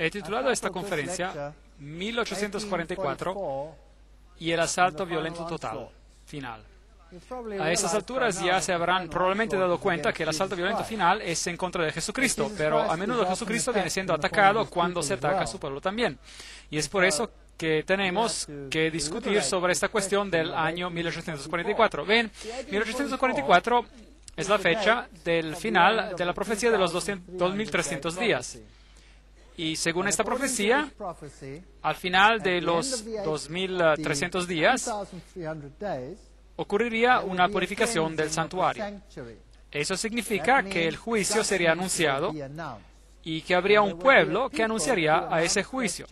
He titulado esta conferencia 1844 y el asalto violento total, final. A estas alturas ya se habrán probablemente dado cuenta que el asalto violento final es en contra de Jesucristo, pero a menudo Jesucristo viene siendo atacado cuando se ataca a su pueblo también. Y es por eso que tenemos que discutir sobre esta cuestión del año 1844. Ven, 1844 es la fecha del final de la profecía de los 2300 días. Y según esta profecía, al final de los 2300 días, ocurriría una purificación del santuario. Eso significa que el juicio sería anunciado y que habría un pueblo que anunciaría a ese juicio.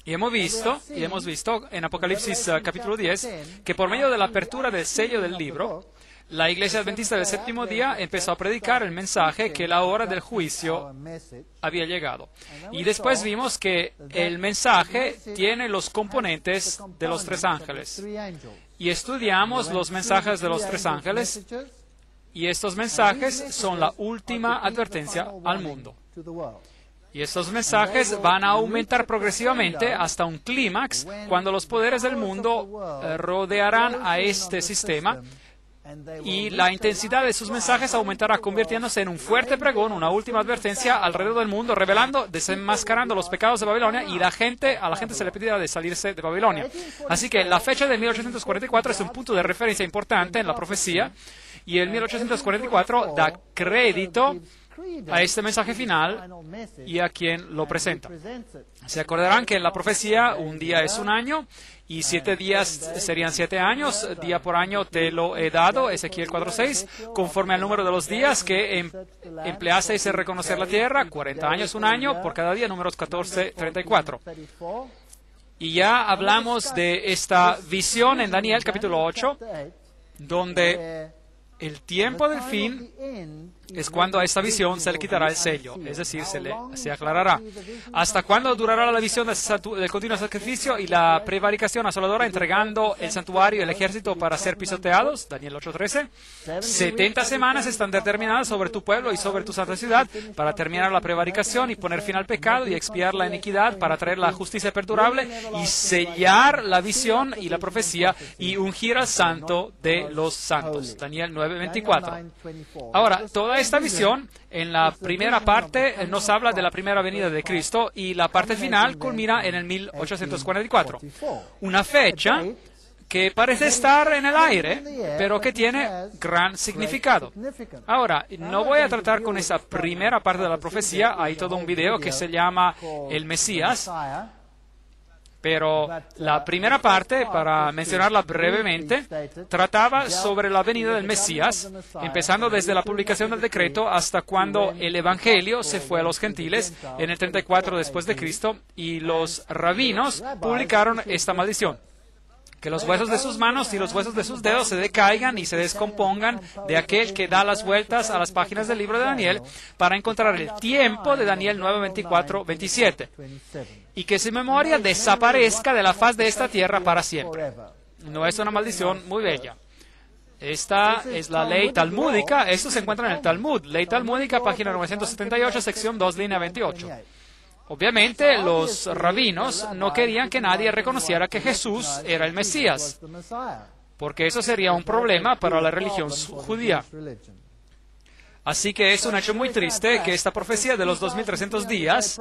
Y hemos visto en Apocalipsis capítulo 10 que por medio de la apertura del sello del libro, la Iglesia Adventista del Séptimo Día empezó a predicar el mensaje que la hora del juicio había llegado. Y después vimos que el mensaje tiene los componentes de los tres ángeles. Y estudiamos los mensajes de los tres ángeles, y estos mensajes son la última advertencia al mundo. Y estos mensajes van a aumentar progresivamente hasta un clímax cuando los poderes del mundo rodearán a este sistema, y la intensidad de sus mensajes aumentará, convirtiéndose en un fuerte pregón, una última advertencia alrededor del mundo, revelando, desenmascarando los pecados de Babilonia, y a la gente se le pedirá de salirse de Babilonia. Así que la fecha de 1844 es un punto de referencia importante en la profecía, y el 1844 da crédito a este mensaje final y a quien lo presenta. Se acordarán que en la profecía un día es un año y 7 días serían 7 años, día por año te lo he dado, Ezequiel 4:6, conforme al número de los días que empleasteis en reconocer la tierra, 40 años un año, por cada día, números 14:34. Y ya hablamos de esta visión en Daniel capítulo 8, donde el tiempo del fin es cuando a esta visión se le quitará el sello, es decir, se aclarará. ¿Hasta cuándo durará la visión del continuo sacrificio y la prevaricación asoladora entregando el santuario y el ejército para ser pisoteados? Daniel 8:13. 70 semanas están determinadas sobre tu pueblo y sobre tu santa ciudad para terminar la prevaricación y poner fin al pecado y expiar la iniquidad para traer la justicia perdurable y sellar la visión y la profecía y ungir al santo de los santos. Daniel 9:24. Ahora, toda esta visión, en la primera parte, nos habla de la primera venida de Cristo y la parte final culmina en el 1844. Una fecha que parece estar en el aire, pero que tiene gran significado. Ahora, no voy a tratar con esa primera parte de la profecía, hay todo un video que se llama El Mesías, pero la primera parte, para mencionarla brevemente, trataba sobre la venida del Mesías, empezando desde la publicación del decreto hasta cuando el Evangelio se fue a los gentiles en el 34 después de Cristo, y los rabinos publicaron esta maldición: que los huesos de sus manos y los huesos de sus dedos se decaigan y se descompongan de aquel que da las vueltas a las páginas del libro de Daniel para encontrar el tiempo de Daniel 9:24-27. Y que su memoria desaparezca de la faz de esta tierra para siempre. No es una maldición muy bella. Esta es la ley talmúdica. Esto se encuentra en el Talmud. Ley talmúdica, página 978, sección 2, línea 28. Obviamente, los rabinos no querían que nadie reconociera que Jesús era el Mesías, porque eso sería un problema para la religión judía. Así que es un hecho muy triste que esta profecía de los 2300 días,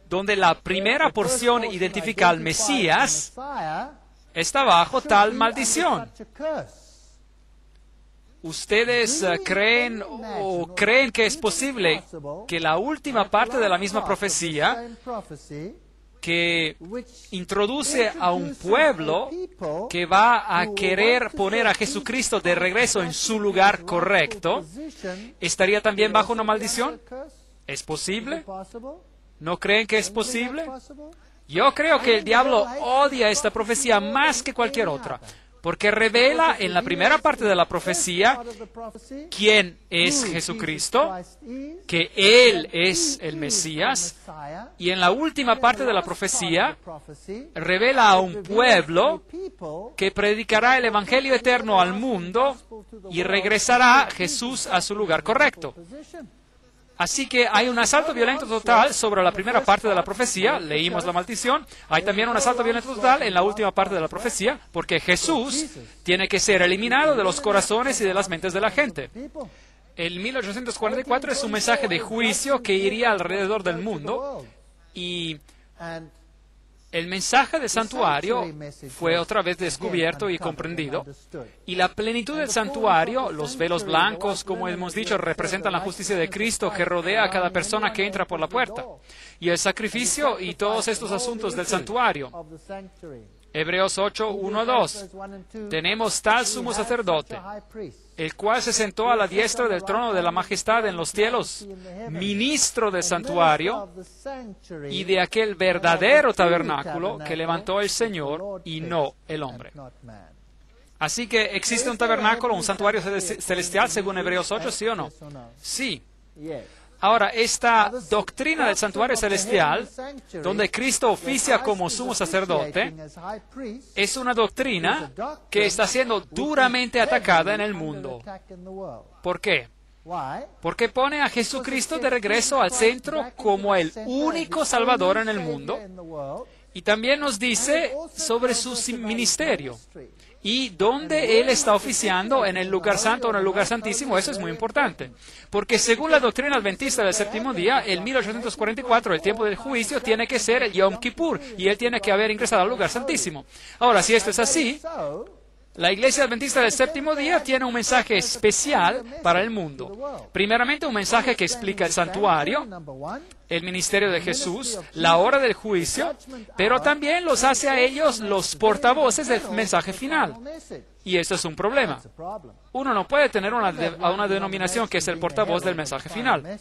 donde la primera porción identifica al Mesías, está bajo tal maldición. ¿Ustedes creen que es posible que la última parte de la misma profecía, que introduce a un pueblo que va a querer poner a Jesucristo de regreso en su lugar correcto, estaría también bajo una maldición? ¿Es posible? ¿No creen que es posible? Yo creo que el diablo odia esta profecía más que cualquier otra, porque revela en la primera parte de la profecía quién es Jesucristo, que Él es el Mesías, y en la última parte de la profecía revela a un pueblo que predicará el Evangelio eterno al mundo y regresará Jesús a su lugar correcto. Así que hay un asalto violento total sobre la primera parte de la profecía, leímos la maldición, hay también un asalto violento total en la última parte de la profecía, porque Jesús tiene que ser eliminado de los corazones y de las mentes de la gente. El 1844 es un mensaje de juicio que iría alrededor del mundo, y el mensaje del santuario fue otra vez descubierto y comprendido, y la plenitud del santuario, los velos blancos, como hemos dicho, representan la justicia de Cristo que rodea a cada persona que entra por la puerta, y el sacrificio y todos estos asuntos del santuario. Hebreos 8, 1 a 2. Tenemos tal sumo sacerdote, el cual se sentó a la diestra del trono de la majestad en los cielos, ministro del santuario y de aquel verdadero tabernáculo que levantó el Señor y no el hombre. Así que existe un tabernáculo, un santuario celestial, según Hebreos 8, ¿sí o no? Sí. Ahora, esta doctrina del santuario celestial, donde Cristo oficia como sumo sacerdote, es una doctrina que está siendo duramente atacada en el mundo. ¿Por qué? Porque pone a Jesucristo de regreso al centro como el único Salvador en el mundo, y también nos dice sobre su ministerio y dónde Él está oficiando, en el lugar santo o en el lugar santísimo. Eso es muy importante, porque según la doctrina adventista del séptimo día, el 1844, el tiempo del juicio, tiene que ser el Yom Kippur, y Él tiene que haber ingresado al lugar santísimo. Ahora, si esto es así, la Iglesia Adventista del Séptimo Día tiene un mensaje especial para el mundo. Primeramente, un mensaje que explica el santuario, el ministerio de Jesús, la hora del juicio, pero también los hace a ellos los portavoces del mensaje final. Y eso es un problema. Uno no puede tener una denominación que es el portavoz del mensaje final.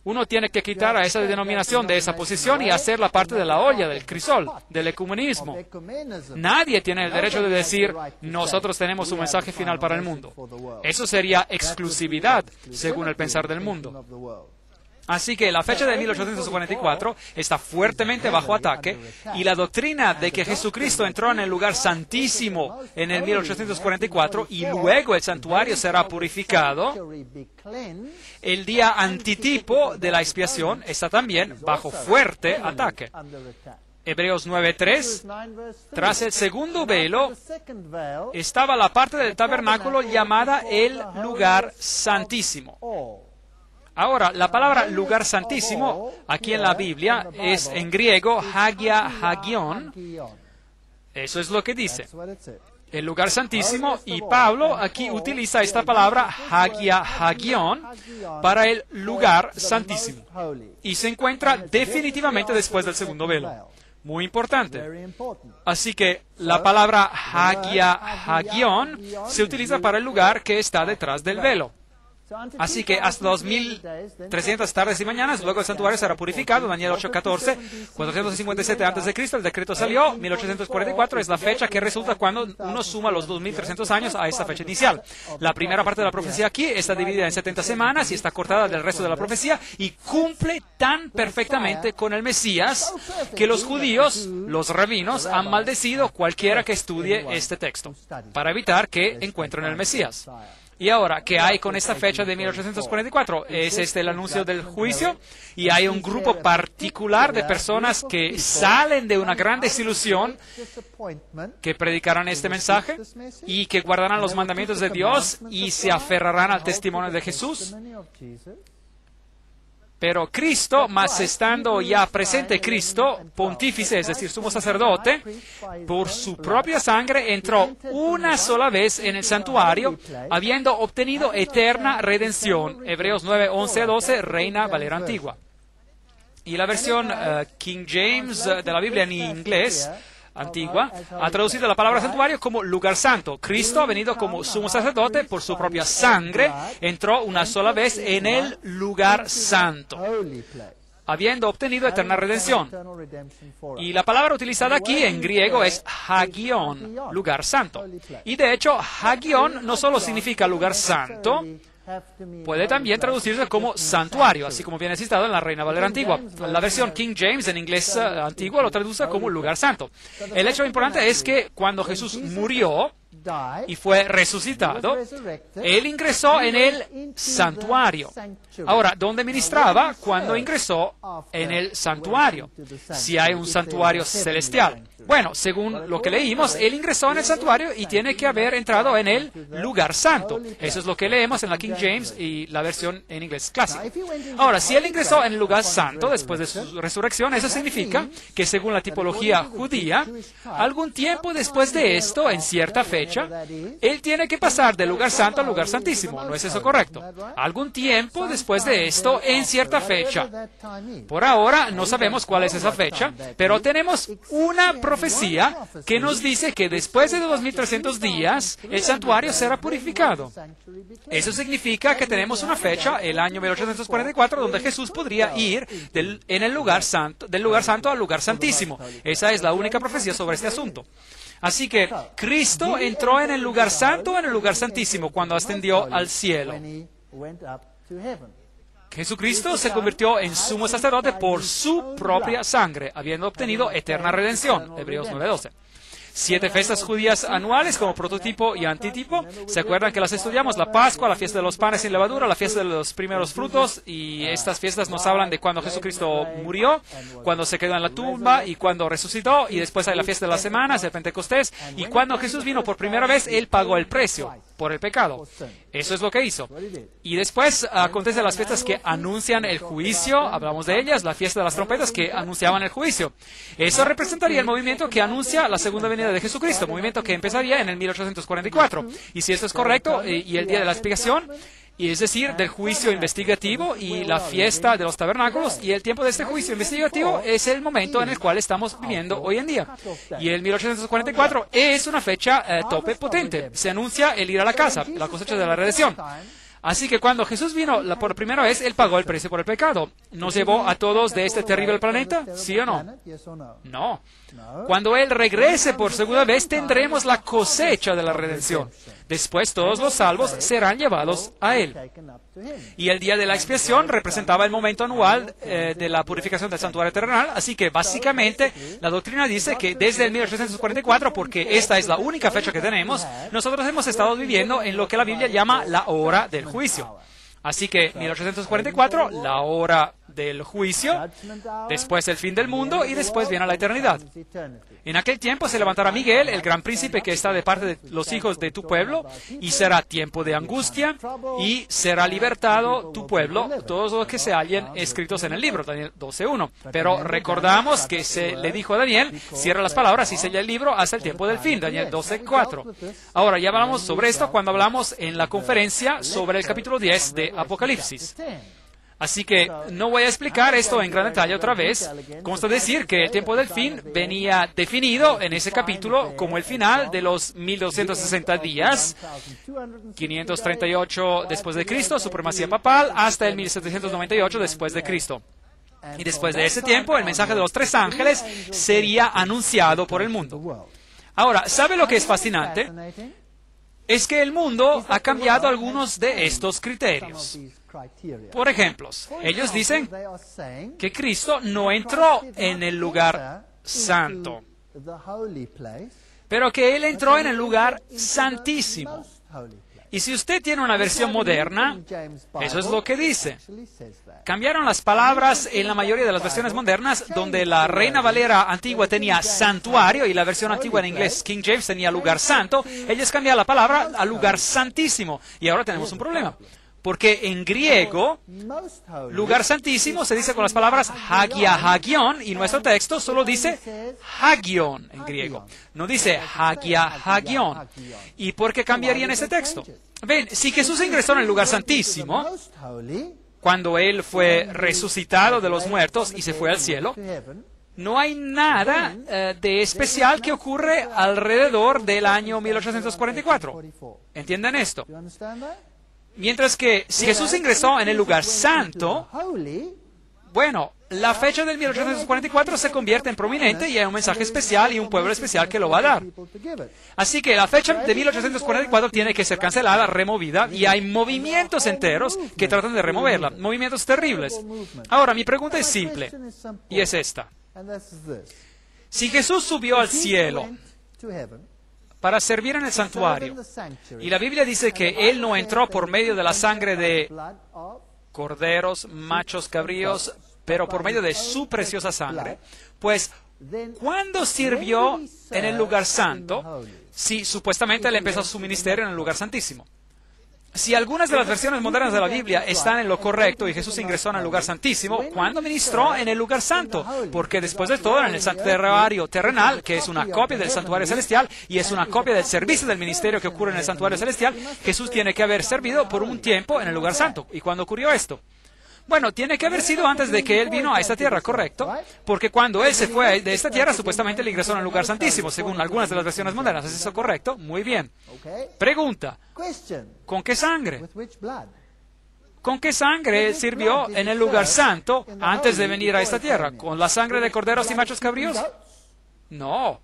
Uno tiene que quitar a esa denominación de esa posición y hacerla parte de la olla, del crisol, del ecumenismo. Nadie tiene el derecho de decir, nosotros tenemos un mensaje final para el mundo. Eso sería exclusividad, según el pensar del mundo. Así que la fecha de 1844 está fuertemente bajo ataque, y la doctrina de que Jesucristo entró en el lugar santísimo en el 1844 y luego el santuario será purificado, el día antitipo de la expiación, está también bajo fuerte ataque. Hebreos 9:3, tras el segundo velo estaba la parte del tabernáculo llamada el lugar santísimo. Ahora, la palabra lugar santísimo, aquí en la Biblia, es en griego Hagia Hagion. Eso es lo que dice. El lugar santísimo, y Pablo aquí utiliza esta palabra Hagia Hagion para el lugar santísimo. Y se encuentra definitivamente después del segundo velo. Muy importante. Así que la palabra Hagia Hagion se utiliza para el lugar que está detrás del velo. Así que hasta 2300 tardes y mañanas, luego el santuario será purificado. Daniel 8:14, 457 a.C., el decreto salió, 1844 es la fecha que resulta cuando uno suma los 2300 años a esta fecha inicial. La primera parte de la profecía aquí está dividida en 70 semanas y está cortada del resto de la profecía, y cumple tan perfectamente con el Mesías que los judíos, los rabinos, han maldecido cualquiera que estudie este texto para evitar que encuentren el Mesías. Y ahora, ¿qué hay con esta fecha de 1844? Es el anuncio del juicio, y hay un grupo particular de personas que salen de una gran desilusión, que predicarán este mensaje y que guardarán los mandamientos de Dios y se aferrarán al testimonio de Jesús. Pero Cristo, más estando ya presente Cristo, pontífice, es decir, sumo sacerdote, por su propia sangre entró una sola vez en el santuario, habiendo obtenido eterna redención. Hebreos 9, 11 a 12, Reina Valera Antigua. Y la versión King James de la Biblia en inglés antigua ha traducido la palabra santuario como lugar santo. Cristo ha venido como sumo sacerdote por su propia sangre, entró una sola vez en el lugar santo, habiendo obtenido eterna redención. Y la palabra utilizada aquí en griego es hagion, lugar santo. Y de hecho, hagion no solo significa lugar santo, puede también traducirse como santuario, así como viene citado en la Reina Valera Antigua. La versión King James en inglés antiguo lo traduce como lugar santo. El hecho importante es que cuando Jesús murió, y fue resucitado, Él ingresó en el santuario. Ahora, ¿dónde ministraba cuando ingresó en el santuario? Si hay un santuario celestial. Bueno, según lo que leímos, Él ingresó en el santuario y tiene que haber entrado en el lugar santo. Eso es lo que leemos en la King James y la versión en inglés clásico. Ahora, si Él ingresó en el lugar santo después de su resurrección, eso significa que según la tipología judía, algún tiempo después de esto, en cierta fecha, Él tiene que pasar del lugar santo al lugar santísimo. ¿No es eso correcto? Algún tiempo después de esto, en cierta fecha. Por ahora no sabemos cuál es esa fecha, pero tenemos una profecía que nos dice que después de 2300 días, el santuario será purificado. Eso significa que tenemos una fecha, el año 1844, donde Jesús podría ir del lugar santo al lugar santísimo. Esa es la única profecía sobre este asunto. Así que Cristo entró en el lugar santo o en el lugar santísimo cuando ascendió al cielo. Jesucristo se convirtió en sumo sacerdote por su propia sangre, habiendo obtenido eterna redención. Hebreos 9:12. 7 fiestas judías anuales como prototipo y antítipo. ¿Se acuerdan que las estudiamos? La Pascua, la fiesta de los panes sin levadura, la fiesta de los primeros frutos. Y estas fiestas nos hablan de cuando Jesucristo murió, cuando se quedó en la tumba y cuando resucitó. Y después hay la fiesta de las semanas, el Pentecostés. Y cuando Jesús vino por primera vez, Él pagó el precio por el pecado. Eso es lo que hizo. Y después acontecen las fiestas que anuncian el juicio. Hablamos de ellas, la fiesta de las trompetas que anunciaban el juicio. Eso representaría el movimiento que anuncia la segunda venida de Jesucristo, movimiento que empezaría en el 1844. Y si esto es correcto, y el día de la expiación, y es decir, del juicio investigativo y la fiesta de los tabernáculos, y el tiempo de este juicio investigativo es el momento en el cual estamos viviendo hoy en día. Y el 1844 es una fecha tope potente. Se anuncia el ir a la casa, la cosecha de la redención. Así que cuando Jesús vino por primera vez, Él pagó el precio por el pecado. ¿Nos llevó a todos de este terrible planeta? ¿Sí o no? No. Cuando Él regrese por segunda vez, tendremos la cosecha de la redención. Después todos los salvos serán llevados a Él. Y el día de la expiación representaba el momento anual de la purificación del santuario terrenal. Así que básicamente la doctrina dice que desde el 1844, porque esta es la única fecha que tenemos, nosotros hemos estado viviendo en lo que la Biblia llama la hora del juicio. Así que 1844, la hora del juicio, después el fin del mundo y después viene la eternidad. En aquel tiempo se levantará Miguel, el gran príncipe que está de parte de los hijos de tu pueblo, y será tiempo de angustia, y será libertado tu pueblo, todos los que se hallen escritos en el libro, Daniel 12:1. Pero recordamos que se le dijo a Daniel, cierra las palabras y sella el libro hasta el tiempo del fin, Daniel 12:4. Ahora, ya hablamos sobre esto cuando hablamos en la conferencia sobre el capítulo 10 de Apocalipsis. Así que no voy a explicar esto en gran detalle otra vez. Consta decir que el tiempo del fin venía definido en ese capítulo como el final de los 1260 días, 538 después de Cristo, supremacía papal, hasta el 1798 después de Cristo. Y después de ese tiempo, el mensaje de los 3 ángeles sería anunciado por el mundo. Ahora, ¿sabe lo que es fascinante? Es que el mundo ha cambiado algunos de estos criterios. Por ejemplo, ellos dicen que Cristo no entró en el lugar santo, pero que Él entró en el lugar santísimo. Y si usted tiene una versión moderna, eso es lo que dice. Cambiaron las palabras en la mayoría de las versiones modernas, donde la Reina Valera antigua tenía santuario y la versión antigua en inglés, King James, tenía lugar santo. Ellos cambiaron la palabra a lugar santísimo. Y ahora tenemos un problema. Porque en griego, lugar santísimo se dice con las palabras hagia, hagion, y nuestro texto solo dice hagion en griego. No dice hagia, hagion. ¿Y por qué cambiarían ese texto? Ven, si Jesús ingresó en el lugar santísimo, cuando Él fue resucitado de los muertos y se fue al cielo, no hay nada de especial que ocurre alrededor del año 1844. ¿Entienden esto? Mientras que si Jesús ingresó en el lugar santo, bueno, la fecha del 1844 se convierte en prominente y hay un mensaje especial y un pueblo especial que lo va a dar. Así que la fecha de 1844 tiene que ser cancelada, removida, y hay movimientos enteros que tratan de removerla, movimientos terribles. Ahora, mi pregunta es simple, y es esta. Si Jesús subió al cielo, para servir en el santuario. Y la Biblia dice que Él no entró por medio de la sangre de corderos, machos, cabríos, pero por medio de su preciosa sangre. Pues, ¿cuándo sirvió en el lugar santo? Si supuestamente Él empezó su ministerio en el lugar santísimo. Si algunas de las versiones modernas de la Biblia están en lo correcto y Jesús ingresó en el lugar santísimo, ¿cuándo ministró en el lugar santo? Porque después de todo, en el santuario terrenal, que es una copia del santuario celestial y es una copia del servicio del ministerio que ocurre en el santuario celestial, Jesús tiene que haber servido por un tiempo en el lugar santo. ¿Y cuándo ocurrió esto? Bueno, tiene que haber sido antes de que Él vino a esta tierra, ¿correcto? Porque cuando Él se fue de esta tierra, supuestamente Él ingresó en el lugar santísimo, según algunas de las versiones modernas. ¿Es eso correcto? Muy bien. Pregunta. ¿Con qué sangre? ¿Con qué sangre Él sirvió en el lugar santo antes de venir a esta tierra? ¿Con la sangre de corderos y machos cabríos? No.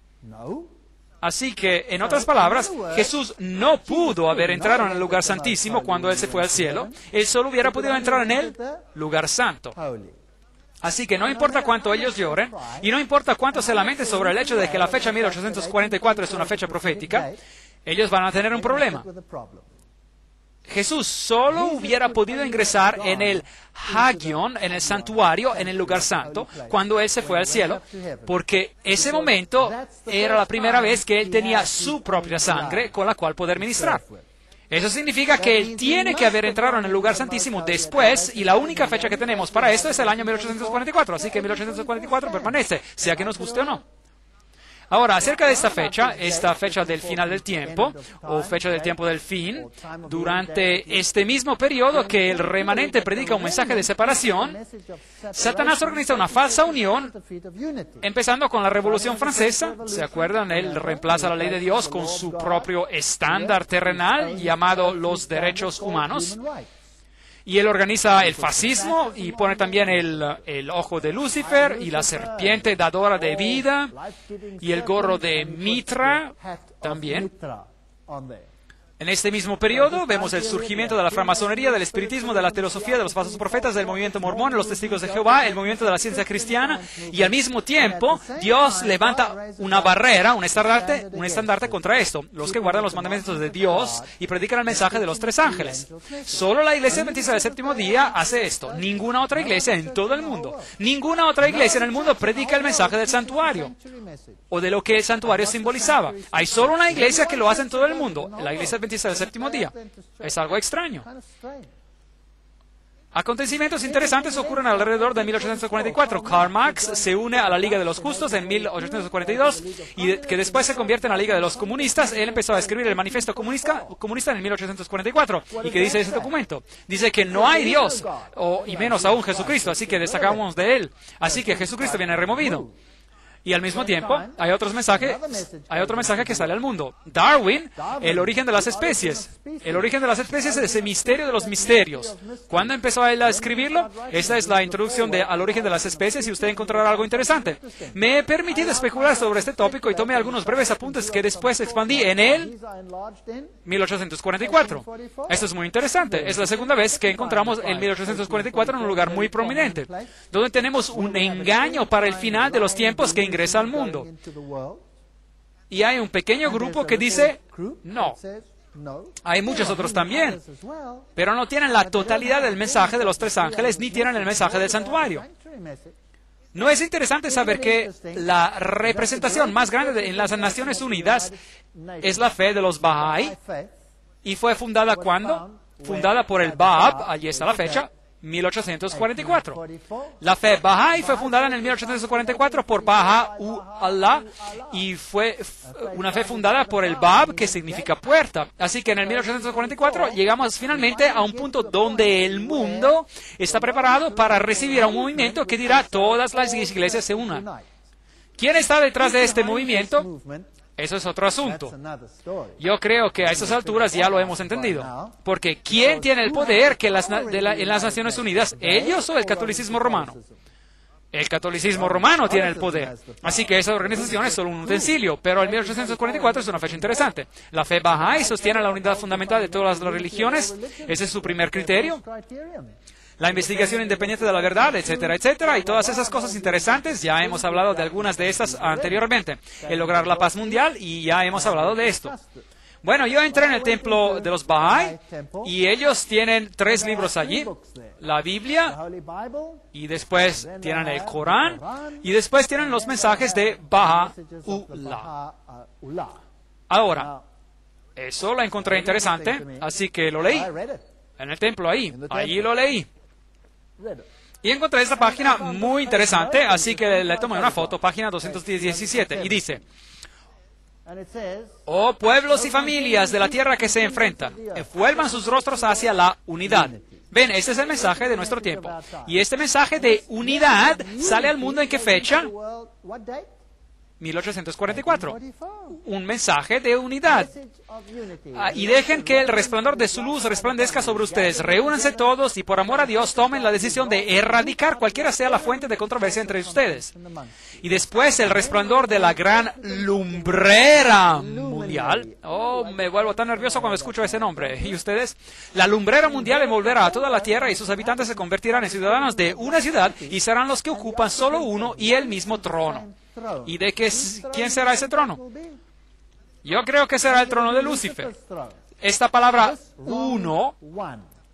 Así que, en otras palabras, Jesús no pudo haber entrado en el lugar santísimo cuando Él se fue al cielo. Él solo hubiera podido entrar en el lugar santo. Así que no importa cuánto ellos lloren, y no importa cuánto se lamenten sobre el hecho de que la fecha 1844 es una fecha profética, ellos van a tener un problema. Jesús solo hubiera podido ingresar en el Hagion, en el santuario, en el lugar santo, cuando Él se fue al cielo, porque ese momento era la primera vez que Él tenía su propia sangre con la cual poder ministrar. Eso significa que Él tiene que haber entrado en el lugar santísimo después, y la única fecha que tenemos para esto es el año 1844, así que 1844 permanece, sea que nos guste o no. Ahora, acerca de esta fecha del final del tiempo, o fecha del tiempo del fin, durante este mismo periodo que el remanente predica un mensaje de separación, Satanás organiza una falsa unión, empezando con la Revolución Francesa. ¿Se acuerdan? Él reemplaza la ley de Dios con su propio estándar terrenal llamado los derechos humanos. Y él organiza el fascismo y pone también el ojo de Lucifer y la serpiente dadora de vida y el gorro de Mitra también. En este mismo periodo vemos el surgimiento de la francmasonería, del espiritismo, de la teosofía, de los falsos profetas, del movimiento mormón, de los testigos de Jehová, el movimiento de la ciencia cristiana, y al mismo tiempo Dios levanta una barrera, un estandarte contra esto, los que guardan los mandamientos de Dios y predican el mensaje de los tres ángeles. Solo la iglesia adventista del séptimo día hace esto. Ninguna otra iglesia en todo el mundo, ninguna otra iglesia en el mundo predica el mensaje del santuario o de lo que el santuario simbolizaba. Hay solo una iglesia que lo hace en todo el mundo, la iglesia adventista del séptimo día. Es algo extraño. Acontecimientos interesantes ocurren alrededor de 1844. Karl Marx se une a la Liga de los Justos en 1842 y que después se convierte en la Liga de los Comunistas. Él empezó a escribir el Manifiesto Comunista en 1844. ¿Y qué dice ese documento? Dice que no hay Dios, y menos aún Jesucristo, así que destacamos de Él. Así que Jesucristo viene removido. Y al mismo tiempo, hay otro mensaje que sale al mundo. Darwin, el origen de las especies. El origen de las especies es el misterio de los misterios. ¿Cuándo empezó él a escribirlo? Esta es la introducción al origen de las especies y usted encontrará algo interesante. Me he permitido especular sobre este tópico y tomé algunos breves apuntes que después expandí en el 1844. Esto es muy interesante. Es la segunda vez que encontramos el 1844 en un lugar muy prominente, donde tenemos un engaño para el final de los tiempos que ingresa al mundo. Y hay un pequeño grupo que dice, no. Hay muchos otros también, pero no tienen la totalidad del mensaje de los tres ángeles, ni tienen el mensaje del santuario. ¿No es interesante saber que la representación más grande en las Naciones Unidas es la fe de los Bahá'í? ¿Y fue fundada cuándo? Fundada por el Bab, allí está la fecha, 1844. La fe Bahá'í fue fundada en el 1844 por Baha'u'llah y fue una fe fundada por el Bab, que significa puerta. Así que en el 1844 llegamos finalmente a un punto donde el mundo está preparado para recibir a un movimiento que dirá todas las iglesias se unan. ¿Quién está detrás de este movimiento? Eso es otro asunto. Yo creo que a estas alturas ya lo hemos entendido. Porque ¿quién tiene el poder en las Naciones Unidas? ¿Ellos o el catolicismo romano? El catolicismo romano tiene el poder. Así que esa organización es solo un utensilio. Pero el 1844 es una fecha interesante. La fe Bahá'í sostiene la unidad fundamental de todas las religiones. Ese es su primer criterio. la investigación independiente de la verdad, etcétera, etcétera, y todas esas cosas interesantes. Ya hemos hablado de algunas de estas anteriormente. El lograr la paz mundial, y ya hemos hablado de esto. Bueno, yo entré en el templo de los Bahá'í y ellos tienen 3 libros allí. La Biblia, y después tienen el Corán, y después tienen los mensajes de Baha'u'lláh. Ahora, eso lo encontré interesante, así que lo leí. En el templo allí lo leí. Y encontré esta página muy interesante, así que le tomé una foto, página 217, y dice: oh pueblos y familias de la tierra que se enfrentan, vuelvan sus rostros hacia la unidad. Ven, este es el mensaje de nuestro tiempo. Y este mensaje de unidad sale al mundo ¿en qué fecha? 1844. Un mensaje de unidad. Y dejen que el resplandor de su luz resplandezca sobre ustedes. Reúnanse todos y por amor a Dios tomen la decisión de erradicar cualquiera sea la fuente de controversia entre ustedes. Y después el resplandor de la gran lumbrera mundial. Oh, me vuelvo tan nervioso cuando escucho ese nombre. ¿Y ustedes? La lumbrera mundial envolverá a toda la tierra y sus habitantes se convertirán en ciudadanos de una ciudad y serán los que ocupan solo uno y el mismo trono. ¿Y de quién será ese trono? Yo creo que será el trono de Lucifer. Esta palabra uno,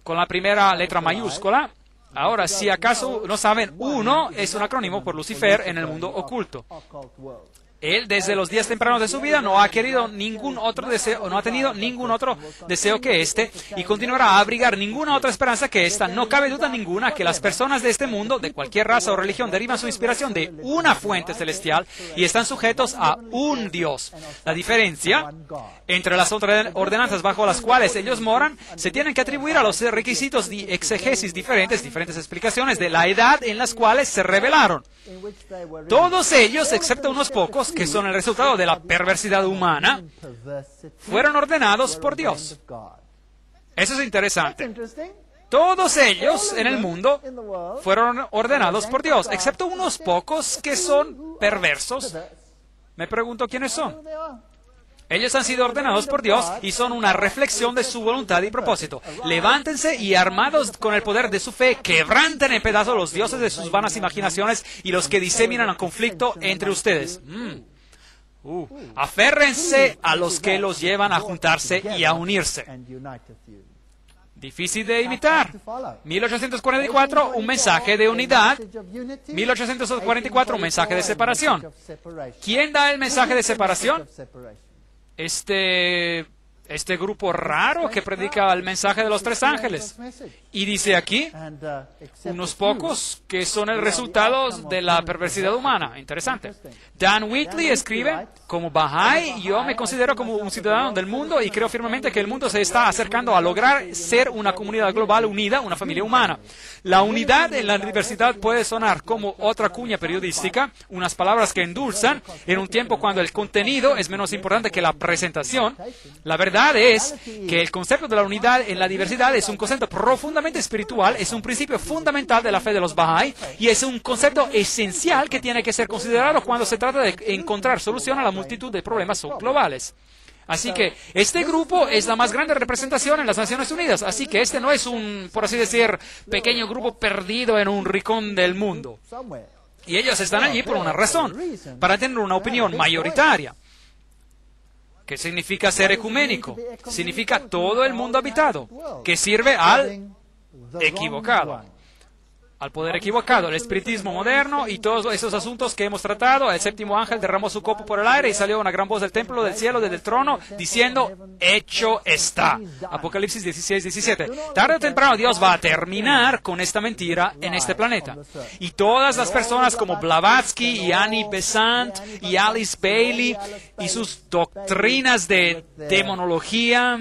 con la primera letra mayúscula, ahora, si acaso no saben, uno es un acrónimo por Lucifer en el mundo oculto. Él, desde los días tempranos de su vida, no ha querido ningún otro deseo, no ha tenido ningún otro deseo que este, y continuará a abrigar ninguna otra esperanza que esta. No cabe duda ninguna que las personas de este mundo, de cualquier raza o religión, derivan su inspiración de una fuente celestial y están sujetos a un Dios. La diferencia entre las ordenanzas bajo las cuales ellos moran se tienen que atribuir a los requisitos de exegesis diferentes explicaciones de la edad en las cuales se revelaron. Todos ellos, excepto unos pocos, que son el resultado de la perversidad humana, fueron ordenados por Dios. Eso es interesante. Todos ellos en el mundo fueron ordenados por Dios, excepto unos pocos que son perversos. Me pregunto quiénes son. Ellos han sido ordenados por Dios y son una reflexión de su voluntad y propósito. Levántense y armados con el poder de su fe, quebranten en pedazos los dioses de sus vanas imaginaciones y los que diseminan el conflicto entre ustedes. Aférrense a los que los llevan a juntarse y a unirse. Difícil de imitar. 1844, un mensaje de unidad. 1844, un mensaje de separación. ¿Quién da el mensaje de separación? Este grupo raro que predica el mensaje de los 3 ángeles. Y dice aquí, unos pocos que son el resultado de la perversidad humana. Interesante. Dan Whitley escribe, como Bahá'í, yo me considero como un ciudadano del mundo y creo firmemente que el mundo se está acercando a lograr ser una comunidad global unida, una familia humana. La unidad en la diversidad puede sonar como otra cuña periodística, unas palabras que endulzan en un tiempo cuando el contenido es menos importante que la presentación. La verdad es que el concepto de la unidad en la diversidad es un concepto profundamente espiritual, es un principio fundamental de la fe de los Bahá'í y es un concepto esencial que tiene que ser considerado cuando se trata de encontrar solución a la multitud de problemas globales. Así que este grupo es la más grande representación en las Naciones Unidas. Así que este no es un, por así decir, pequeño grupo perdido en un rincón del mundo. Y ellos están allí por una razón, para tener una opinión mayoritaria. ¿Qué significa ser ecuménico? Significa todo el mundo habitado, que sirve al equivocado. Al poder equivocado, el espiritismo moderno y todos esos asuntos que hemos tratado. El séptimo ángel derramó su copo por el aire y salió una gran voz del templo del cielo, desde el trono, diciendo, hecho está. Apocalipsis 16:17. Tarde o temprano Dios va a terminar con esta mentira en este planeta. Y todas las personas como Blavatsky y Annie Besant y Alice Bailey y sus doctrinas de demonología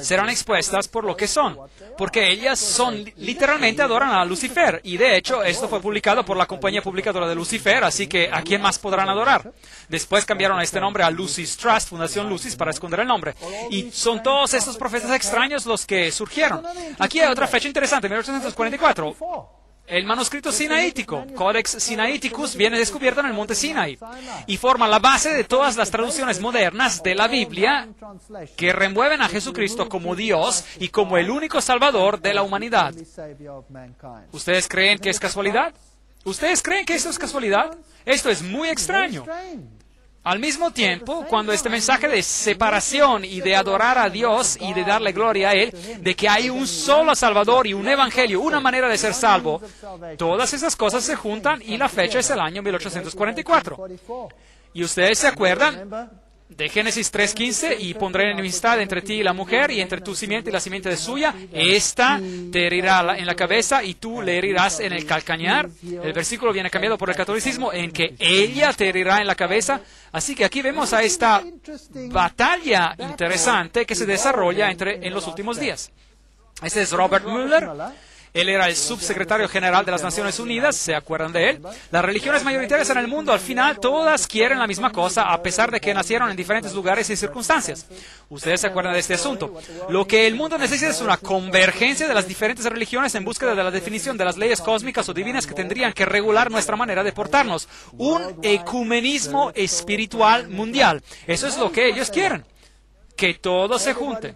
serán expuestas por lo que son, porque ellas literalmente adoran a Lucifer, y de hecho esto fue publicado por la compañía publicadora de Lucifer, así que ¿a quién más podrán adorar? Después cambiaron este nombre a Lucis Trust, Fundación Lucis, para esconder el nombre, y son todos estos profetas extraños los que surgieron. Aquí hay otra fecha interesante, 1844. El manuscrito sinaítico, Codex Sinaiticus, viene descubierto en el monte Sinai y forma la base de todas las traducciones modernas de la Biblia que remueven a Jesucristo como Dios y como el único Salvador de la humanidad. ¿Ustedes creen que es casualidad? ¿Ustedes creen que esto es casualidad? Esto es muy extraño. Al mismo tiempo, cuando este mensaje de separación y de adorar a Dios y de darle gloria a Él, de que hay un solo Salvador y un Evangelio, una manera de ser salvo, todas esas cosas se juntan y la fecha es el año 1844. ¿Y ustedes se acuerdan de Génesis 3:15? Y pondré enemistad entre ti y la mujer, y entre tu simiente y la simiente de suya. Esta te herirá en la cabeza y tú le herirás en el calcañar. El versículo viene cambiado por el catolicismo en que ella te herirá en la cabeza. Así que aquí vemos a esta batalla interesante que se desarrolla en los últimos días. Este es Robert Mueller. Él era el subsecretario general de las Naciones Unidas, ¿se acuerdan de él? Las religiones mayoritarias en el mundo, al final, todas quieren la misma cosa, a pesar de que nacieron en diferentes lugares y circunstancias. Ustedes se acuerdan de este asunto. Lo que el mundo necesita es una convergencia de las diferentes religiones en búsqueda de la definición de las leyes cósmicas o divinas que tendrían que regular nuestra manera de portarnos. Un ecumenismo espiritual mundial. Eso es lo que ellos quieren. Que todos se junten.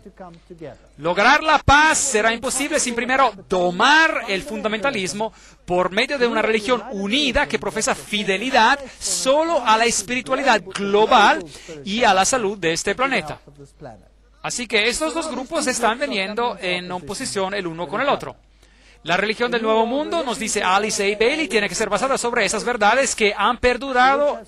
Lograr la paz será imposible sin primero domar el fundamentalismo por medio de una religión unida que profesa fidelidad solo a la espiritualidad global y a la salud de este planeta. Así que estos dos grupos están viniendo en oposición el uno con el otro. La religión del Nuevo Mundo, nos dice Alice A. Bailey, tiene que ser basada sobre esas verdades que han perdurado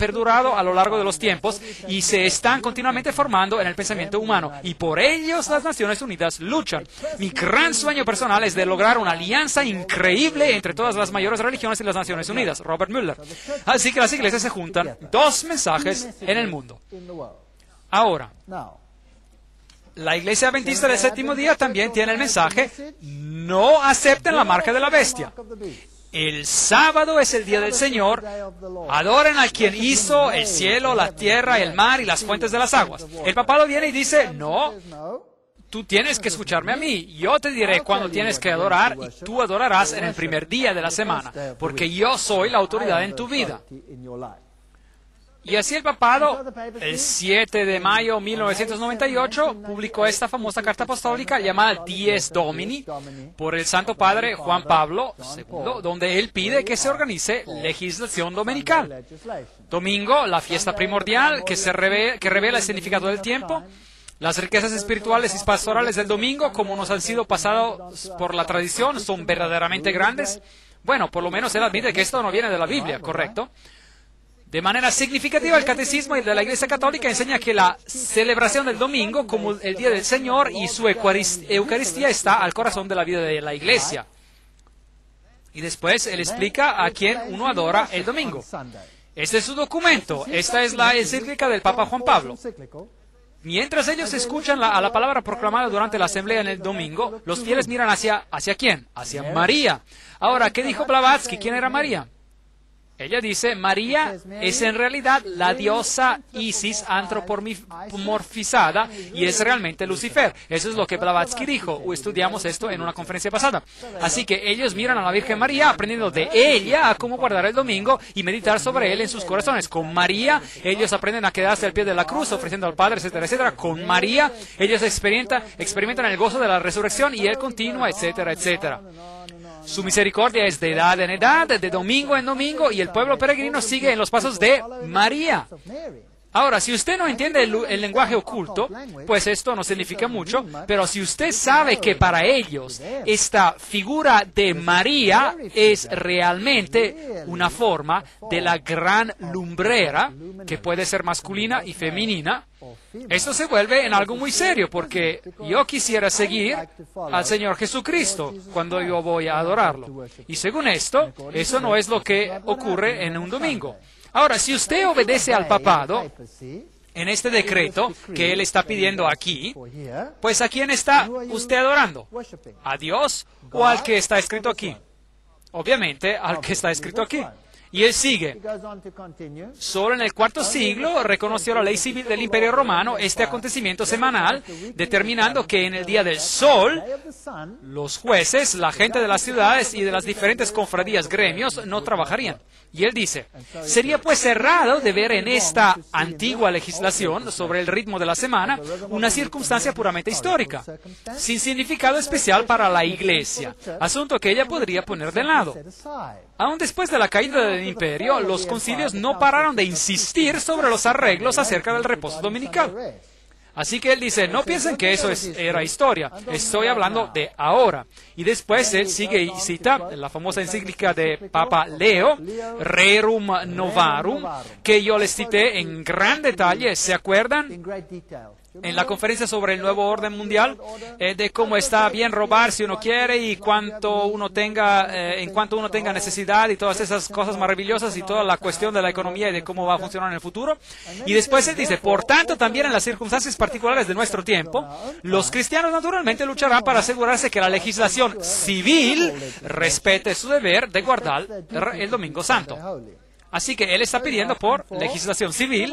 a lo largo de los tiempos y se están continuamente formando en el pensamiento humano. Y por ellos las Naciones Unidas luchan. Mi gran sueño personal es de lograr una alianza increíble entre todas las mayores religiones y las Naciones Unidas. Robert Mueller. Así que las iglesias se juntan. Dos mensajes en el mundo. Ahora, la Iglesia Adventista del Séptimo Día también tiene el mensaje: no acepten la marca de la bestia. El sábado es el día del Señor. Adoren al quien hizo el cielo, la tierra, el mar y las fuentes de las aguas. El papado viene y dice: no, tú tienes que escucharme a mí. Yo te diré cuándo tienes que adorar y tú adorarás en el primer día de la semana, porque yo soy la autoridad en tu vida. Y así el papado, el 7 de mayo de 1998, publicó esta famosa carta apostólica llamada Dies Domini por el Santo Padre Juan Pablo II, donde él pide que se organice legislación dominical. Domingo, la fiesta primordial que revela el significado del tiempo. Las riquezas espirituales y pastorales del domingo, como nos han sido pasados por la tradición, son verdaderamente grandes. Bueno, por lo menos él admite que esto no viene de la Biblia, ¿correcto? De manera significativa, el Catecismo de la Iglesia Católica enseña que la celebración del domingo como el Día del Señor y su Eucaristía está al corazón de la vida de la Iglesia. Y después él explica a quién uno adora el domingo. Este es su documento. Esta es la encíclica del Papa Juan Pablo. Mientras ellos escuchan a la palabra proclamada durante la asamblea en el domingo, los fieles miran ¿hacia quién? Hacia María. Ahora, ¿qué dijo Blavatsky? ¿Quién era María? Ella dice: María es en realidad la diosa Isis antropomorfizada y es realmente Lucifer. Eso es lo que Blavatsky dijo. Estudiamos esto en una conferencia pasada. Así que ellos miran a la Virgen María, aprendiendo de ella a cómo guardar el domingo y meditar sobre él en sus corazones. Con María, ellos aprenden a quedarse al pie de la cruz, ofreciendo al Padre, etcétera, etcétera. Con María, ellos experimentan el gozo de la resurrección y él continúa, etcétera, etcétera. Su misericordia es de edad en edad, de domingo en domingo, y el pueblo peregrino sigue en los pasos de María. Ahora, si usted no entiende el lenguaje oculto, pues esto no significa mucho, pero si usted sabe que para ellos esta figura de María es realmente una forma de la gran lumbrera, que puede ser masculina y femenina, esto se vuelve en algo muy serio, porque yo quisiera seguir al Señor Jesucristo cuando yo voy a adorarlo. Y según esto, eso no es lo que ocurre en un domingo. Ahora, si usted obedece al papado en este decreto que él está pidiendo aquí, pues ¿a quién está usted adorando? ¿A Dios o al que está escrito aquí? Obviamente, al que está escrito aquí. Y él sigue. Solo en el IV siglo reconoció la ley civil del Imperio Romano este acontecimiento semanal, determinando que en el día del sol, los jueces, la gente de las ciudades y de las diferentes cofradías, gremios, no trabajarían. Y él dice, sería pues errado de ver en esta antigua legislación sobre el ritmo de la semana una circunstancia puramente histórica, sin significado especial para la Iglesia, asunto que ella podría poner de lado. Aún después de la caída del imperio, los concilios no pararon de insistir sobre los arreglos acerca del reposo dominical. Así que él dice, no piensen que eso era historia, estoy hablando de ahora. Y después él sigue y cita la famosa encíclica de Papa Leo, Rerum Novarum, que yo les cité en gran detalle, ¿se acuerdan? En la conferencia sobre el nuevo orden mundial, de cómo está bien robar si uno quiere y cuánto uno tenga, en cuanto uno tenga necesidad y todas esas cosas maravillosas y toda la cuestión de la economía y de cómo va a funcionar en el futuro. Y después él dice, por tanto, también en las circunstancias particulares de nuestro tiempo, los cristianos naturalmente lucharán para asegurarse que la legislación civil respete su deber de guardar el Domingo Santo. Así que él está pidiendo por legislación civil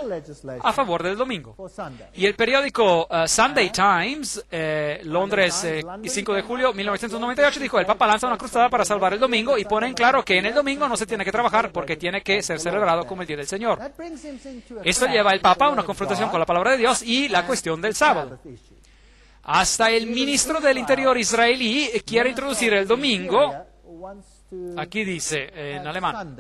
a favor del domingo. Y el periódico Sunday Times, Londres, 5 de julio de 1998, dijo, el Papa lanza una cruzada para salvar el domingo y pone en claro que en el domingo no se tiene que trabajar porque tiene que ser celebrado como el Día del Señor. Esto lleva al Papa a una confrontación con la palabra de Dios y la cuestión del sábado. Hasta el ministro del Interior israelí quiere introducir el domingo, aquí dice en alemán.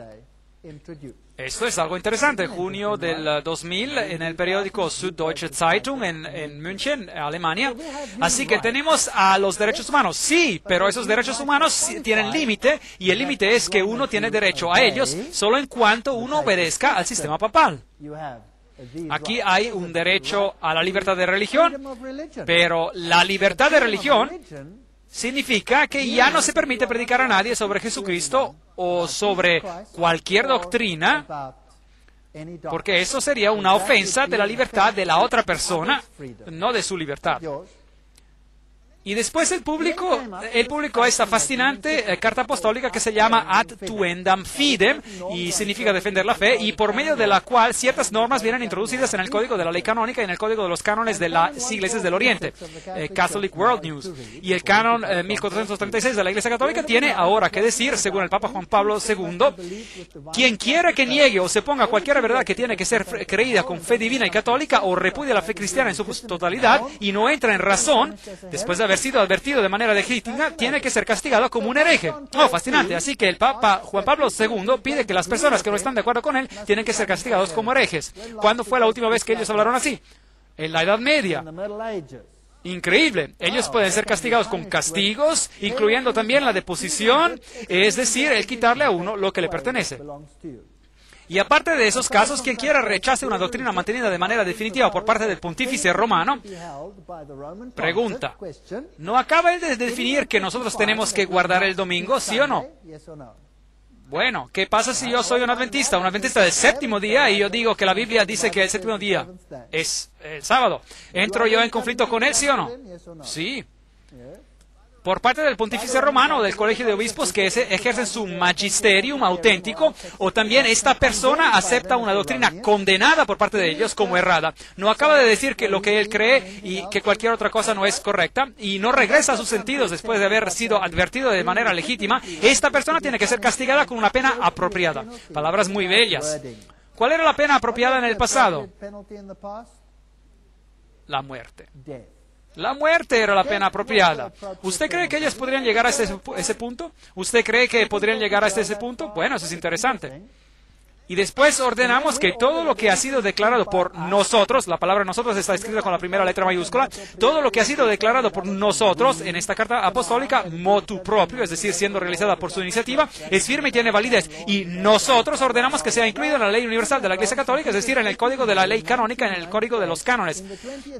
Esto es algo interesante. Junio del 2000 en el periódico Süddeutsche Zeitung en München, Alemania. Así que tenemos a los derechos humanos. Sí, pero esos derechos humanos tienen límite y el límite es que uno tiene derecho a ellos solo en cuanto uno obedezca al sistema papal. Aquí hay un derecho a la libertad de religión, pero la libertad de religión significa que ya no se permite predicar a nadie sobre Jesucristo o sobre cualquier doctrina, porque eso sería una ofensa de la libertad de la otra persona, no de su libertad. Y después él publicó esta fascinante carta apostólica que se llama Ad Tuendam Fidem, y significa defender la fe, y por medio de la cual ciertas normas vienen introducidas en el Código de la Ley Canónica y en el Código de los Cánones de las Iglesias del Oriente, Catholic World News. Y el Canon 1436 de la Iglesia Católica tiene ahora que decir, según el Papa Juan Pablo II, quien quiera que niegue o se ponga a cualquier verdad que tiene que ser creída con fe divina y católica o repudia la fe cristiana en su totalidad y no entra en razón, después de haber sido advertido de manera legítima, tiene que ser castigado como un hereje. Oh, fascinante. Así que el Papa Juan Pablo II pide que las personas que no están de acuerdo con él tienen que ser castigados como herejes. ¿Cuándo fue la última vez que ellos hablaron así? En la Edad Media. Increíble. Ellos pueden ser castigados con castigos, incluyendo también la deposición, es decir, el quitarle a uno lo que le pertenece. Y aparte de esos casos, quien quiera rechace una doctrina mantenida de manera definitiva por parte del pontífice romano, pregunta, ¿no acaba él de definir que nosotros tenemos que guardar el domingo, sí o no? Bueno, ¿qué pasa si yo soy un adventista del séptimo día, y yo digo que la Biblia dice que el séptimo día es el sábado? ¿Entro yo en conflicto con él, sí o no? Sí. Por parte del pontífice romano o del colegio de obispos que ejercen su magisterium auténtico, o también esta persona acepta una doctrina condenada por parte de ellos como errada. No acaba de decir que lo que él cree y que cualquier otra cosa no es correcta, y no regresa a sus sentidos después de haber sido advertido de manera legítima. Esta persona tiene que ser castigada con una pena apropiada. Palabras muy bellas. ¿Cuál era la pena apropiada en el pasado? La muerte. La muerte era la pena apropiada. ¿Usted cree que ellos podrían llegar a ese punto? ¿Usted cree que podrían llegar hasta ese punto? Bueno, eso es interesante. Y después ordenamos que todo lo que ha sido declarado por nosotros, la palabra nosotros está escrita con la primera letra mayúscula, todo lo que ha sido declarado por nosotros en esta carta apostólica, motu proprio, es decir, siendo realizada por su iniciativa, es firme y tiene validez. Y nosotros ordenamos que sea incluido en la ley universal de la Iglesia Católica, es decir, en el Código de la Ley Canónica, en el Código de los Cánones,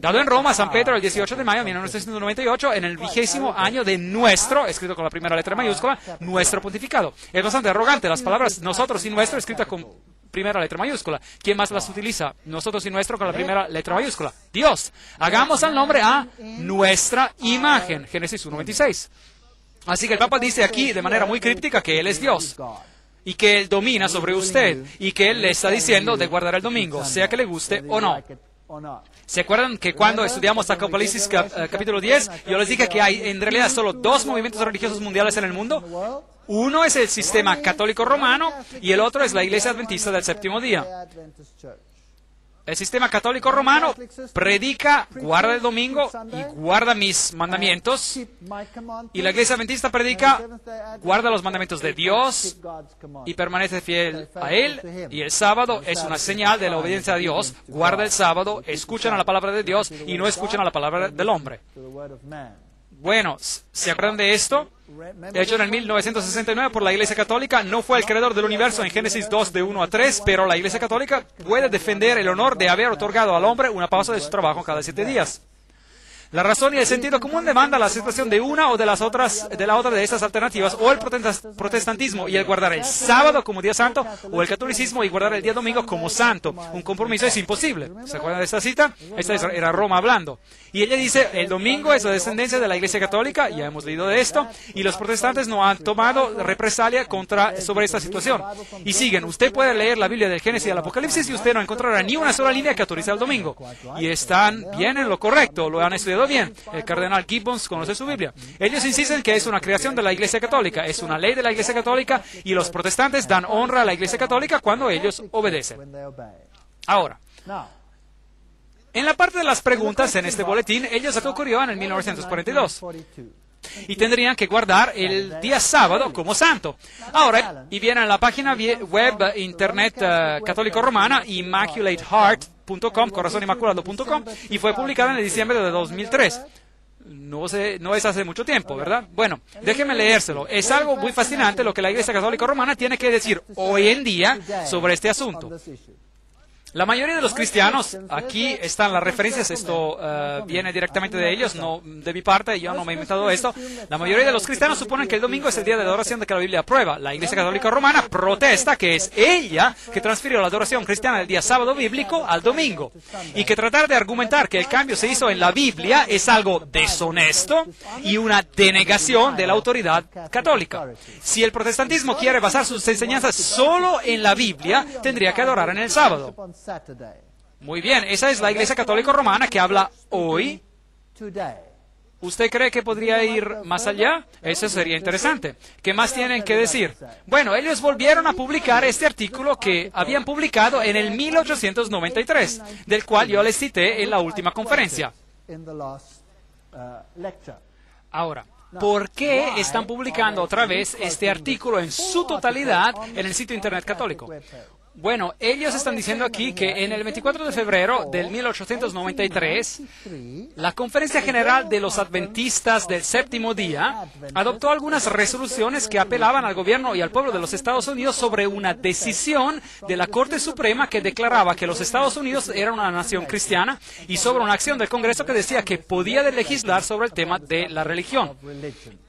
dado en Roma, San Pedro, el 18 de mayo de 1998, en el 20º año de nuestro, escrito con la primera letra mayúscula, nuestro pontificado. Es bastante arrogante las palabras nosotros y nuestro, escrita con primera letra mayúscula. ¿Quién más las utiliza? Nosotros y nuestro con la primera letra mayúscula. Dios. Hagamos al nombre a nuestra imagen. Génesis 1:26. Así que el Papa dice aquí de manera muy críptica que Él es Dios. y que Él domina sobre usted y que Él le está diciendo de guardar el domingo, sea que le guste o no. ¿Se acuerdan que cuando estudiamos Apocalipsis capítulo 10, yo les dije que hay en realidad solo dos movimientos religiosos mundiales en el mundo? Uno es el sistema católico romano y el otro es la Iglesia Adventista del Séptimo Día. El sistema católico romano predica, guarda el domingo y guarda mis mandamientos. Y la Iglesia Adventista predica, guarda los mandamientos de Dios y permanece fiel a Él. Y el sábado es una señal de la obediencia a Dios. Guarda el sábado, escuchan a la palabra de Dios y no escuchan a la palabra del hombre. Bueno, ¿se acuerdan de esto? Hecho en el 1969 por la Iglesia Católica, no fue el creador del universo en Génesis 2 de 1 a 3, pero la Iglesia Católica puede defender el honor de haber otorgado al hombre una pausa de su trabajo cada 7 días. La razón y el sentido común demanda la aceptación de una o de la otra de estas alternativas, o el protestantismo y el guardar el sábado como día santo, o el catolicismo y guardar el día domingo como santo. Un compromiso es imposible. ¿Se acuerdan de esta cita? Esta era Roma hablando. Y ella dice, el domingo es la descendencia de la Iglesia Católica, ya hemos leído de esto, y los protestantes no han tomado represalia sobre esta situación. Y siguen, usted puede leer la Biblia del Génesis al Apocalipsis y usted no encontrará ni una sola línea que autorice el domingo. Y están bien en lo correcto, lo han estudiado bien. El cardenal Gibbons conoce su Biblia. Ellos insisten que es una creación de la Iglesia Católica, es una ley de la Iglesia Católica, y los protestantes dan honra a la Iglesia Católica cuando ellos obedecen. Ahora, en la parte de las preguntas en este boletín, ellos se ocurrió en el 1942. Y tendrían que guardar el día sábado como santo. Ahora, y viene en la página web internet católico romana, immaculateheart.com, corazonimaculado.com, y fue publicada en el diciembre de 2003. No es hace mucho tiempo, ¿verdad? Bueno, déjenme leérselo. Es algo muy fascinante lo que la Iglesia Católica Romana tiene que decir hoy en día sobre este asunto. La mayoría de los cristianos, aquí están las referencias, esto viene directamente de ellos, no de mi parte, yo no me he inventado esto. La mayoría de los cristianos suponen que el domingo es el día de adoración de que la Biblia aprueba. La Iglesia Católica Romana protesta que es ella que transfirió la adoración cristiana del día sábado bíblico al domingo. Y que tratar de argumentar que el cambio se hizo en la Biblia es algo deshonesto y una denegación de la autoridad católica. Si el protestantismo quiere basar sus enseñanzas solo en la Biblia, tendría que adorar en el sábado. Muy bien, esa es la Iglesia Católica Romana que habla hoy. ¿Usted cree que podría ir más allá? Eso sería interesante. ¿Qué más tienen que decir? Bueno, ellos volvieron a publicar este artículo que habían publicado en el 1893, del cual yo les cité en la última conferencia. Ahora, ¿por qué están publicando otra vez este artículo en su totalidad en el sitio internet católico? Bueno, ellos están diciendo aquí que en el 24 de febrero del 1893, la Conferencia General de los Adventistas del Séptimo Día adoptó algunas resoluciones que apelaban al gobierno y al pueblo de los Estados Unidos sobre una decisión de la Corte Suprema que declaraba que los Estados Unidos eran una nación cristiana y sobre una acción del Congreso que decía que podía legislar sobre el tema de la religión.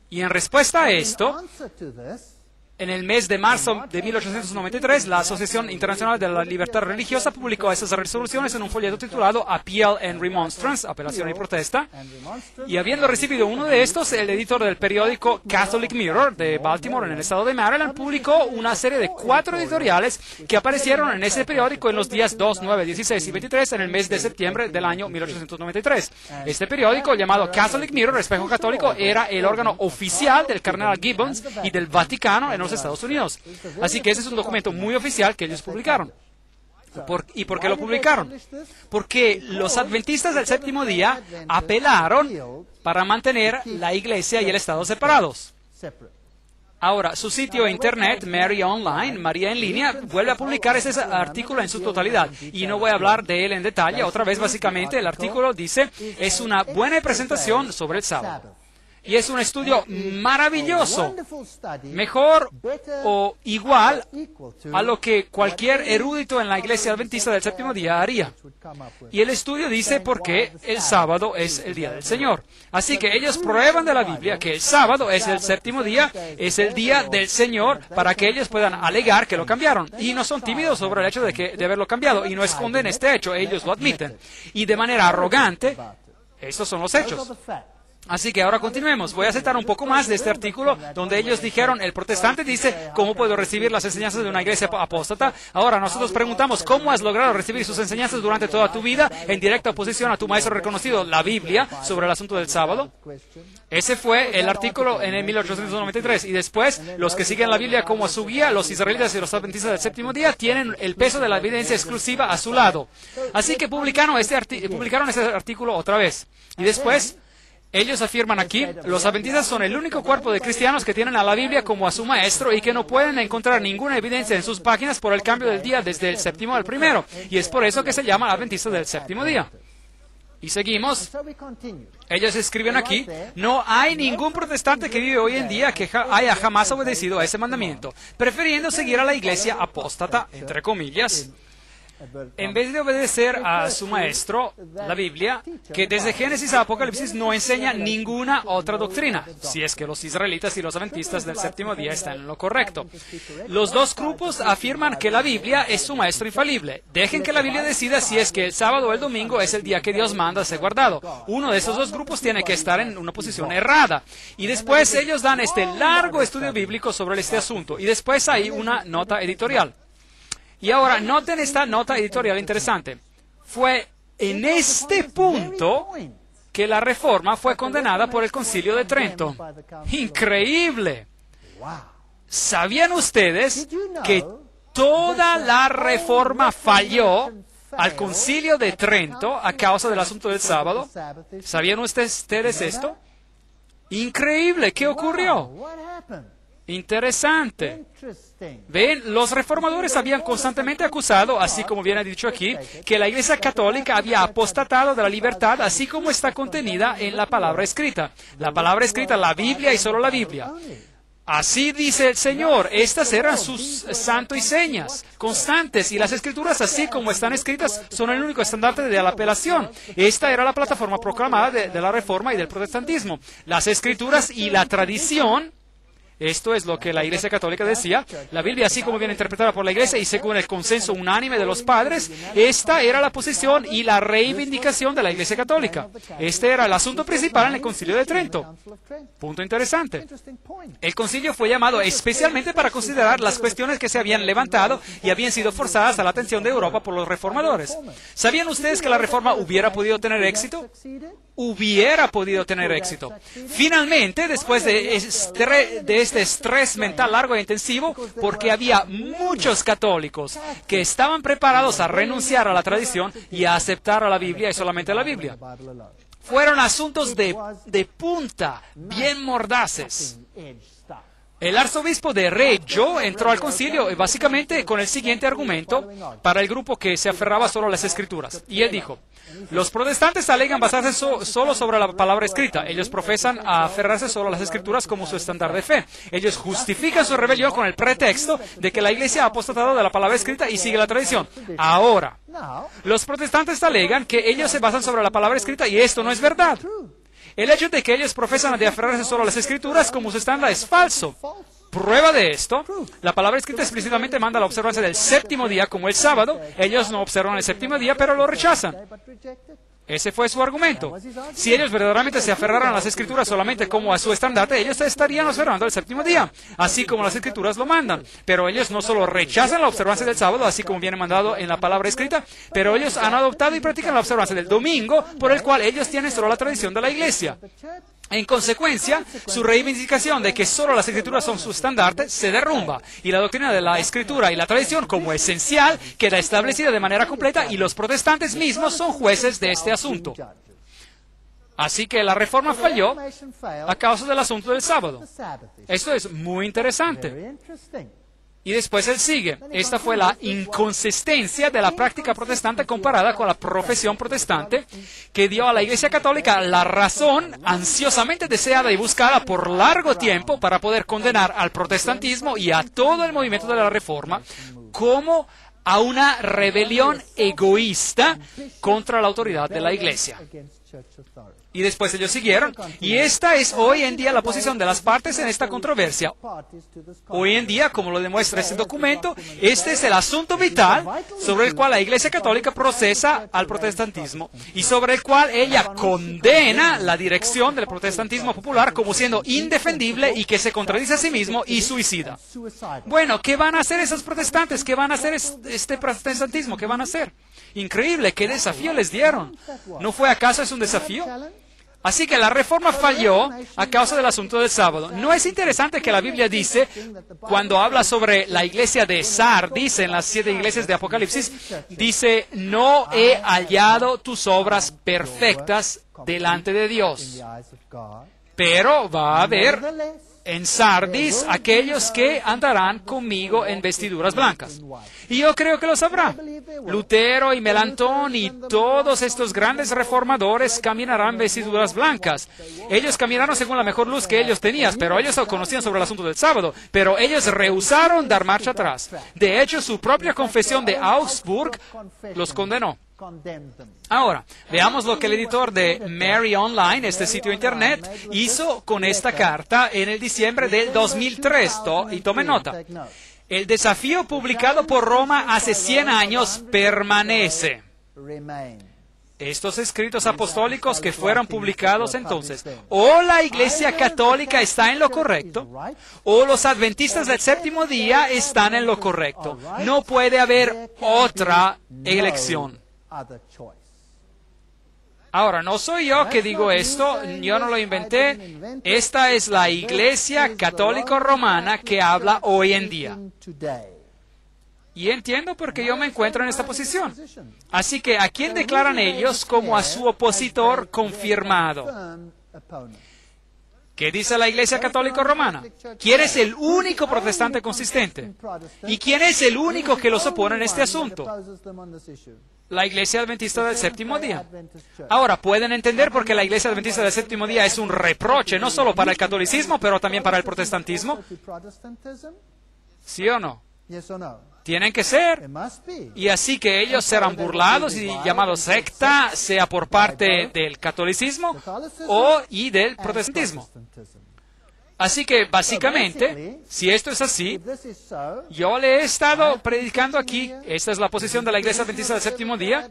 Y en respuesta a esto, en el mes de marzo de 1893, la Asociación Internacional de la Libertad Religiosa publicó esas resoluciones en un folleto titulado Appeal and Remonstrance, apelación y protesta. Y habiendo recibido uno de estos, el editor del periódico Catholic Mirror de Baltimore, en el estado de Maryland, publicó una serie de 4 editoriales que aparecieron en ese periódico en los días 2, 9, 16 y 23 en el mes de septiembre del año 1893. Este periódico, llamado Catholic Mirror, Espejo Católico, era el órgano oficial del cardenal Gibbons y del Vaticano en los Estados Unidos. Así que ese es un documento muy oficial que ellos publicaron. ¿Y por qué lo publicaron? Porque los adventistas del séptimo día apelaron para mantener la iglesia y el Estado separados. Ahora, su sitio internet, Mary Online, María en línea, vuelve a publicar ese artículo en su totalidad. Y no voy a hablar de él en detalle. Otra vez, básicamente, el artículo dice, es una buena presentación sobre el sábado. Y es un estudio maravilloso, mejor o igual a lo que cualquier erudito en la Iglesia Adventista del Séptimo Día haría. Y el estudio dice por qué el sábado es el día del Señor. Así que ellos prueban de la Biblia que el sábado es el séptimo día, es el día del Señor, para que ellos puedan alegar que lo cambiaron. Y no son tímidos sobre el hecho de haberlo cambiado, y no esconden este hecho, ellos lo admiten. Y de manera arrogante, estos son los hechos. Así que ahora continuemos. Voy a citar un poco más de este artículo donde ellos dijeron, el protestante dice, ¿cómo puedo recibir las enseñanzas de una iglesia apóstata? Ahora nosotros preguntamos, ¿cómo has logrado recibir sus enseñanzas durante toda tu vida en directa oposición a tu maestro reconocido, la Biblia, sobre el asunto del sábado? Ese fue el artículo en el 1893. Y después, los que siguen la Biblia como su guía, los israelitas y los adventistas del séptimo día, tienen el peso de la evidencia exclusiva a su lado. Así que publicaron ese artículo otra vez. Y después, ellos afirman aquí, los adventistas son el único cuerpo de cristianos que tienen a la Biblia como a su maestro y que no pueden encontrar ninguna evidencia en sus páginas por el cambio del día desde el séptimo al primero. Y es por eso que se llama adventista del séptimo día. Y seguimos. Ellos escriben aquí, no hay ningún protestante que vive hoy en día que haya jamás obedecido a ese mandamiento, prefiriendo seguir a la iglesia apóstata, entre comillas, en vez de obedecer a su maestro, la Biblia, que desde Génesis a Apocalipsis no enseña ninguna otra doctrina, si es que los israelitas y los adventistas del séptimo día están en lo correcto. Los dos grupos afirman que la Biblia es su maestro infalible. Dejen que la Biblia decida si es que el sábado o el domingo es el día que Dios manda ser guardado. Uno de esos dos grupos tiene que estar en una posición errada. Y después ellos dan este largo estudio bíblico sobre este asunto. Y después hay una nota editorial. Y ahora, noten esta nota editorial interesante. Fue en este punto que la Reforma fue condenada por el Concilio de Trento. ¡Increíble! ¿Sabían ustedes que toda la Reforma falló al Concilio de Trento a causa del asunto del sábado? ¿Sabían ustedes esto? ¡Increíble! ¿Qué ocurrió? Interesante. Ven, los reformadores habían constantemente acusado, así como viene dicho aquí, que la Iglesia Católica había apostatado de la libertad, así como está contenida en la palabra escrita. La palabra escrita, la Biblia y solo la Biblia. Así dice el Señor, estas eran sus santos y señas constantes, y las Escrituras, así como están escritas, son el único estandarte de la apelación. Esta era la plataforma proclamada de la Reforma y del protestantismo. Las Escrituras y la tradición. Esto es lo que la Iglesia Católica decía. La Biblia, así como viene interpretada por la Iglesia y según el consenso unánime de los padres, esta era la posición y la reivindicación de la Iglesia Católica. Este era el asunto principal en el Concilio de Trento. Punto interesante. El concilio fue llamado especialmente para considerar las cuestiones que se habían levantado y habían sido forzadas a la atención de Europa por los reformadores. ¿Sabían ustedes que la Reforma hubiera podido tener éxito? Hubiera podido tener éxito. Finalmente, después de este estrés mental largo e intensivo, porque había muchos católicos que estaban preparados a renunciar a la tradición y a aceptar a la Biblia y solamente a la Biblia. Fueron asuntos de punta, bien mordaces. El arzobispo de Reggio entró al concilio básicamente con el siguiente argumento para el grupo que se aferraba solo a las Escrituras. Y él dijo, los protestantes alegan basarse solo sobre la palabra escrita. Ellos profesan a aferrarse solo a las Escrituras como su estándar de fe. Ellos justifican su rebelión con el pretexto de que la Iglesia ha apostatado de la palabra escrita y sigue la tradición. Ahora, los protestantes alegan que ellos se basan sobre la palabra escrita y esto no es verdad. El hecho de que ellos profesan de aferrarse solo a las Escrituras como su estándar es falso. Prueba de esto, la palabra escrita explícitamente manda la observancia del séptimo día como el sábado. Ellos no observan el séptimo día, pero lo rechazan. Ese fue su argumento. Si ellos verdaderamente se aferraran a las Escrituras solamente como a su estandarte, ellos estarían observando el séptimo día, así como las Escrituras lo mandan. Pero ellos no solo rechazan la observancia del sábado, así como viene mandado en la palabra escrita, pero ellos han adoptado y practican la observancia del domingo, por el cual ellos tienen solo la tradición de la Iglesia. En consecuencia, su reivindicación de que solo las Escrituras son su estandarte se derrumba, y la doctrina de la Escritura y la tradición como esencial queda establecida de manera completa, y los protestantes mismos son jueces de este asunto. Así que la Reforma falló a causa del asunto del sábado. Esto es muy interesante. Y después él sigue. Esta fue la inconsistencia de la práctica protestante comparada con la profesión protestante que dio a la Iglesia Católica la razón ansiosamente deseada y buscada por largo tiempo para poder condenar al protestantismo y a todo el movimiento de la Reforma como a una rebelión egoísta contra la autoridad de la Iglesia. Y después ellos siguieron, y esta es hoy en día la posición de las partes en esta controversia. Hoy en día, como lo demuestra este documento, este es el asunto vital sobre el cual la Iglesia Católica procesa al protestantismo y sobre el cual ella condena la dirección del protestantismo popular como siendo indefendible y que se contradice a sí mismo y suicida. Bueno, ¿qué van a hacer esos protestantes? ¿Qué van a hacer este protestantismo? ¿Qué van a hacer? Increíble, ¿qué desafío les dieron? ¿No fue acaso es un desafío? Así que la reforma falló a causa del asunto del sábado. ¿No es interesante que la Biblia dice, cuando habla sobre la iglesia de Sardis, en las 7 iglesias de Apocalipsis, dice, no he hallado tus obras perfectas delante de Dios, pero va a haber en Sardis aquellos que andarán conmigo en vestiduras blancas? Y yo creo que lo sabrá. Lutero y Melanchthon y todos estos grandes reformadores caminarán en vestiduras blancas. Ellos caminaron según la mejor luz que ellos tenían, pero ellos conocían sobre el asunto del sábado, pero ellos rehusaron dar marcha atrás. De hecho, su propia confesión de Augsburg los condenó. Ahora, veamos lo que el editor de Mary Online, este sitio internet, hizo con esta carta en el diciembre del 2003. Y tomen nota. El desafío publicado por Roma hace 100 años permanece. Estos escritos apostólicos que fueron publicados entonces, o la Iglesia Católica está en lo correcto, o los adventistas del séptimo día están en lo correcto. No puede haber otra elección. Ahora, no soy yo que digo esto, yo no lo inventé. Esta es la Iglesia Católica Romana que habla hoy en día. Y entiendo por qué yo me encuentro en esta posición. Así que, ¿a quién declaran ellos como a su opositor confirmado? ¿Qué dice la Iglesia Católica Romana? ¿Quién es el único protestante consistente? ¿Y quién es el único que los opone en este asunto? La Iglesia Adventista del Séptimo Día. Ahora, ¿pueden entender por qué la Iglesia Adventista del Séptimo Día es un reproche, no solo para el catolicismo, pero también para el protestantismo? ¿Sí o no? Tienen que ser. Y así que ellos serán burlados y llamados secta, sea por parte del catolicismo y del protestantismo. Así que, básicamente, si esto es así, yo le he estado predicando aquí, esta es la posición de la Iglesia Adventista del Séptimo Día,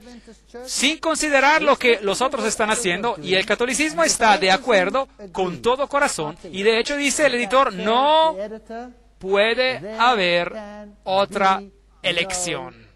sin considerar lo que los otros están haciendo, y el catolicismo está de acuerdo con todo corazón, y de hecho dice el editor, no puede haber otra elección.